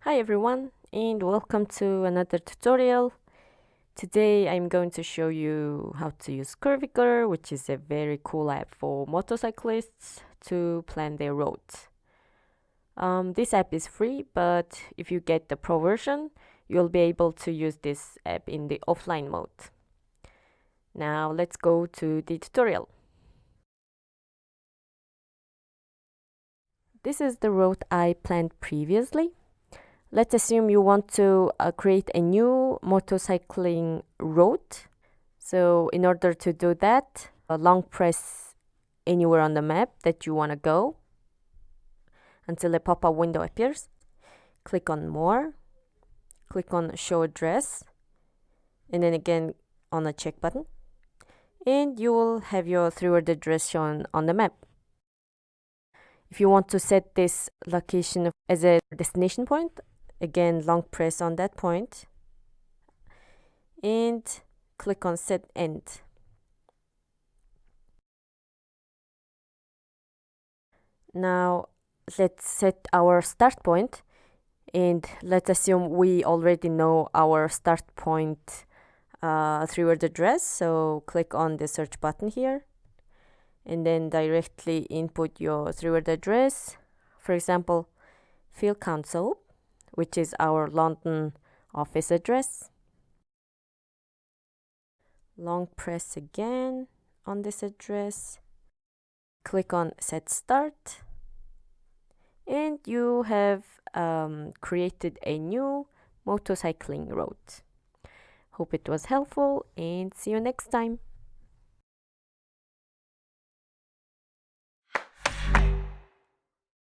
Hi everyone and welcome to another tutorial. Today I'm going to show you how to use Kurviger, which is a very cool app for motorcyclists to plan their routes. This app is free, but if you get the pro version, you'll be able to use this app in the offline mode. Now let's go to the tutorial. This is the route I planned previously. Let's assume you want to create a new motorcycling route. So in order to do that, long press anywhere on the map that you want to go until a pop-up window appears. Click on More, click on Show Address, and then again on the check button. And you will have your 3-word address shown on the map. If you want to set this location as a destination point, again, long press on that point and click on Set End. Now let's set our start point, and let's assume we already know our start point 3-word address. So click on the search button here and then directly input your 3-word address. For example, Field Council, which is our London office address. Long press again on this address. Click on Set Start. And you have created a new motorcycling route. Hope it was helpful and see you next time.